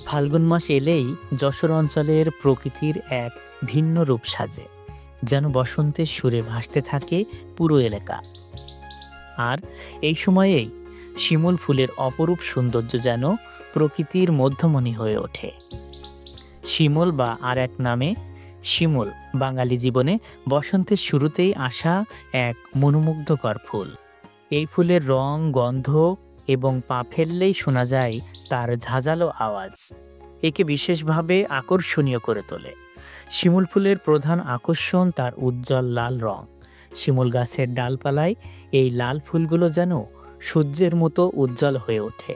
ফাল্গুন মাস এলেই যশোর অঞ্চলের প্রকৃতির এক ভিন্ন রূপ সাজে, যেন বসন্তের সুরে ভাসতে থাকে পুরো এলাকা। আর এই সময়েই শিমুল ফুলের অপরূপ সৌন্দর্য যেন প্রকৃতির মধ্যমণি হয়ে ওঠে। শিমুল বা আর এক নামে শিমুল বাঙালি জীবনে বসন্তের শুরুতেই আসা এক মনোমুগ্ধকর ফুল। এই ফুলের রং, গন্ধ এবং পা ফেললেই শোনা যায় তার ঝাঁঝালো আওয়াজ একে বিশেষভাবে আকর্ষণীয় করে তোলে। শিমুল ফুলের প্রধান আকর্ষণ তার উজ্জ্বল লাল রং। শিমুল গাছের ডালপালায় এই লাল ফুলগুলো যেন সূর্যের মতো উজ্জ্বল হয়ে ওঠে,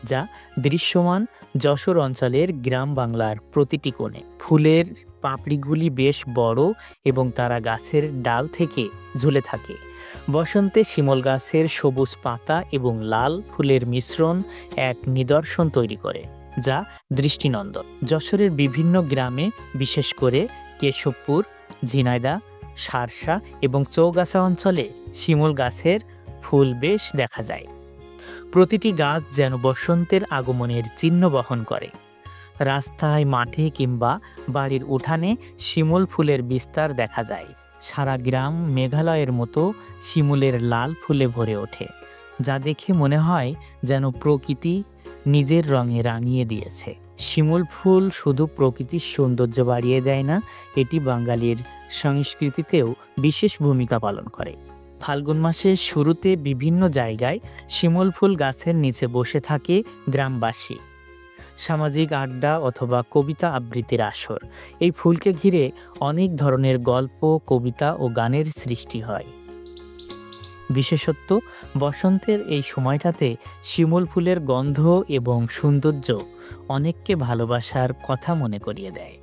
যা দৃশ্যমান যশোর অঞ্চলের গ্রাম বাংলার প্রতিটি কোণে। ফুলের পাপড়িগুলি বেশ বড় এবং তারা গাছের ডাল থেকে ঝুলে থাকে। বসন্তে শিমুল গাছের সবুজ পাতা এবং লাল ফুলের মিশ্রণ এক নিদর্শন তৈরি করে, যা দৃষ্টিনন্দন। যশোরের বিভিন্ন গ্রামে, বিশেষ করে কেশবপুর, ঝিনাইদহ, শার্শা এবং চৌগাছা অঞ্চলে শিমুল গাছের ফুল বেশ দেখা যায়। প্রতিটি গাছ যেন বসন্তের আগমনের চিহ্ন বহন করে। রাস্তায়, মাঠে কিংবা বাড়ির উঠানে শিমুল ফুলের বিস্তার দেখা যায়। সারা গ্রাম মেঘালয়ের মতো শিমুলের লাল ফুলে ভরে ওঠে, যা দেখে মনে হয় যেন প্রকৃতি নিজের রঙে রাঙিয়ে দিয়েছে। শিমুল ফুল শুধু প্রকৃতির সৌন্দর্য বাড়িয়ে দেয় না, এটি বাঙালির সংস্কৃতিতেও বিশেষ ভূমিকা পালন করে। ফাল্গুন মাসের শুরুতে বিভিন্ন জায়গায় শিমুল ফুল গাছের নিচে বসে থাকে গ্রামবাসী। সামাজিক আড্ডা অথবা কবিতা আবৃত্তির আসর। এই ফুলকে ঘিরে অনেক ধরনের গল্প, কবিতা ও গানের সৃষ্টি হয়। বিশেষত বসন্তের এই সময়টাতে শিমুল ফুলের গন্ধ এবং সৌন্দর্য অনেককে ভালোবাসার কথা মনে করিয়ে দেয়।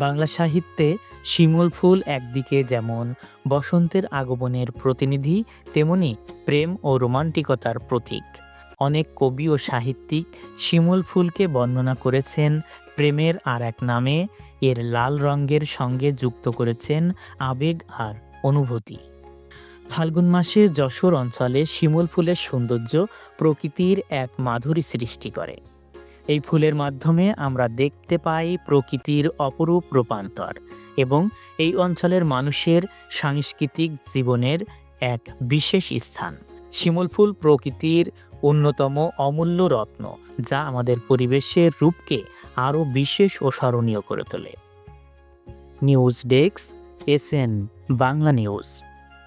বাংলা সাহিত্যে শিমুল ফুল একদিকে যেমন বসন্তের আগমনের প্রতিনিধি, তেমনি প্রেম ও রোমান্টিকতার প্রতীক। অনেক কবি ও সাহিত্যিক শিমুল ফুলকে বর্ণনা করেছেন প্রেমের আর এক নামে। এর লাল রঙের সঙ্গে যুক্ত করেছেন আবেগ আর অনুভূতি। ফাল্গুন মাসে যশোর অঞ্চলে শিমুল ফুলের সৌন্দর্য প্রকৃতির এক মাধুরী সৃষ্টি করে। এই ফুলের মাধ্যমে আমরা দেখতে পাই প্রকৃতির অপরূপ রূপান্তর এবং এই অঞ্চলের মানুষের সাংস্কৃতিক জীবনের এক বিশেষ স্থান। শিমুল ফুল প্রকৃতির অন্যতম অমূল্য রত্ন, যা আমাদের পরিবেশের রূপকে আরও বিশেষ ও স্মরণীয় করে তোলে। News desk, SN Bangla news.